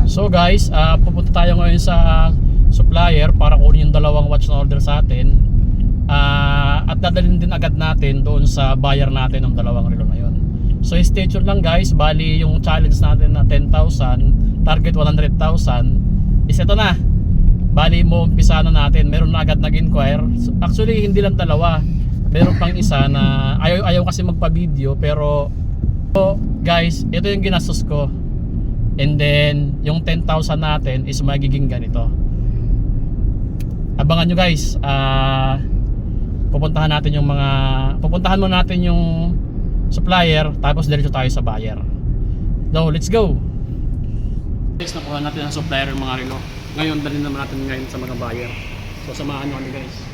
So guys, pupunta tayo ngayon sa supplier para kunin yung dalawang watch na order sa atin. At dadalhin din agad natin doon sa buyer natin ng dalawang relo na yun. So stay tuned lang guys. Bali yung challenge natin na 10,000, target 100,000 is ito na. Bali mo umpisa na natin. Meron na agad nag-inquire. Actually hindi lang dalawa, meron pang isa na ayaw kasi magpa-video. Pero so, guys, ito yung ginastos ko. And then yung 10,000 natin is magiging ganito. Abangan nyo guys. Pupuntahan mo natin yung supplier, tapos diretso tayo sa buyer. So let's go. Guys, nakuha natin ang supplier ng mga relo. Ngayon dalhin naman natin ngayon sa mga buyer. So samahan nyo kami guys.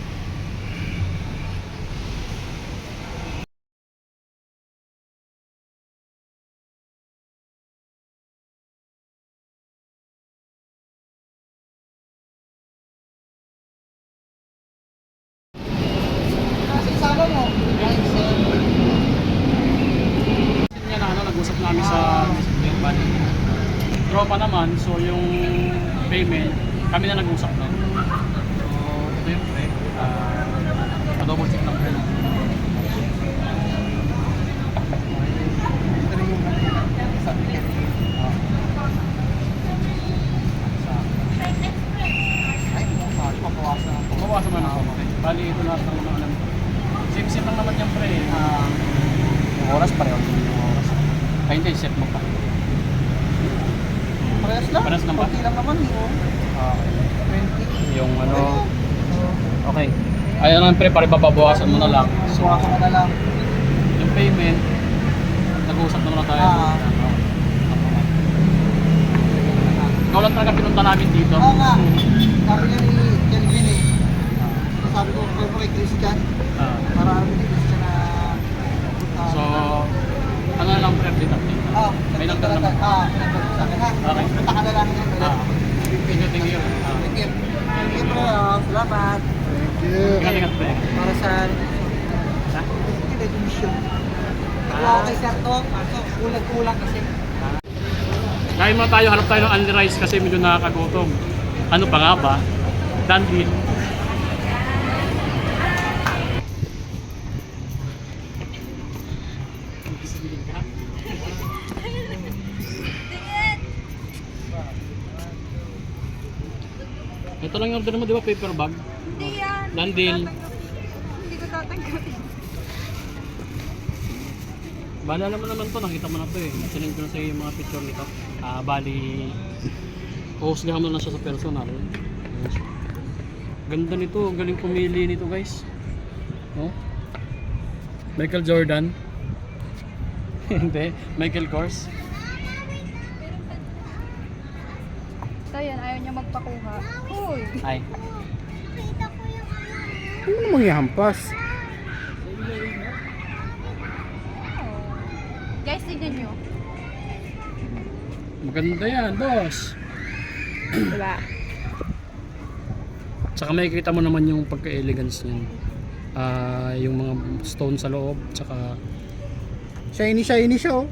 Nag-usap namin sa bali. Tropa naman, so yung payment, kami na nag-usap na. So, ito yung pre. Double check lang pre. Ito rin yung sa ticket. Ay, mabawasan ako. Mabawasan man ako. Bali, ito lahat ng mga alam. Same lang naman yung pre. Yung oras pareho. Ay hindi, set mo pa. Parehas lang? Parehas lang ba? Okay lang naman yun. Okay. Yung ano... Okay. Ayun lang pre, pare babawasan mo na lang. So, ako na lang. Yung payment, nag-uusap naman na tayo. Ikaw lang talaga pinunta namin dito. Oo nga. Sabi niya ni Kelvin eh. Sabi ko, kaya mo kay Christian. Para alam ni Christian na... So, ano na lang pre, update. May nagdala naman. Sa akin ha. Okay. Punta ka na lang niya. Thank you. Thank you. Thank you bro. Salamat. Ingat pre. Para sa... Ha? Hindi, mission. Wala kay Sir to. Kulang kasi. Kain muna tayo, hanap tayo ng only rice kasi medyo nakakagutom. Ano pa nga ba? Dandin. Ito lang yung order mo, di ba? Paper bag? Hindi yan. Dandil. Hindi ko tatanggapin. Bali, alam mo naman to, nakita mo na to eh. Sinend ko na sa iyo yung mga picture nito. Bali, uhusgahan mo na siya sa personal. Ganda nito, galing pumili nito guys. Oh? Michael Jordan. Hindi, Michael Kors. So yan, ayaw niya magpakuha. Uy! Ay. Ano namang ihampas? Oh. Guys, tignan nyo. Maganda yan, boss. Diba? Tsaka makikita mo naman yung pagka-elegance niyan. Yung mga stone sa loob, tsaka Shiny siya oh.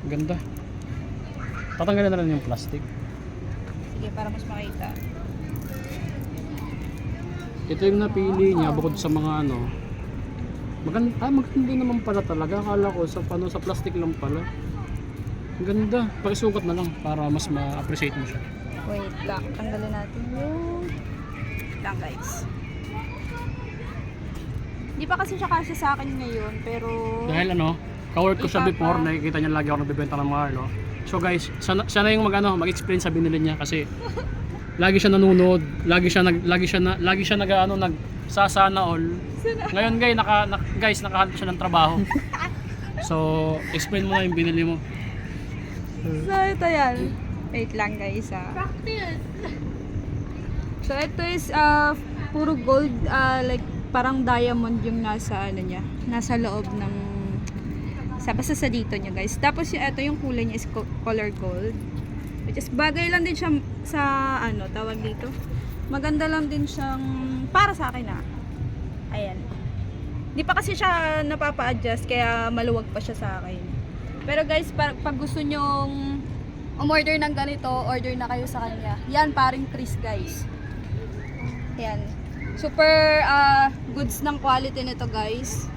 ganda. Tatanggalin na lang yung plastic. Sige, para mas makita. Ito yung napili niya bukod sa mga ano. Maganda naman pala talaga. Akala ko sa plastic lang pala. Ang ganda. Pakisukat na lang para mas ma-appreciate mo siya. Wait lang, tanggalin natin yung... Wait lang guys. Hindi pa kasi siya kasya sa akin ngayon, pero... Dahil ano, ka-work ko siya before, nakikita niya lagi ako nagbebenta ng mga ano. So guys, siya na yung mag-explain sa binili niya kasi lagi siya nanonood, lagi siya nagsasana all. Ngayon guys, nakahanap siya ng trabaho. So, explain mo na yung binili mo. So, ito yan. Wait lang guys So, ito is puro gold, like parang diamond yung nasa ano niya, nasa loob ng basta sa dito niya guys. Tapos ito yung kulay niya is color gold, which is bagay lang din siya sa ano tawag dito, maganda lang din siyang para sa akin ayan. Di pa kasi siya napapa-adjust kaya maluwag pa siya sa akin. Pero guys, pag gusto nyong umorder ng ganito, order na kayo sa kanya. Yan, paring Chris guys. Yan. Super goods ng quality nito guys.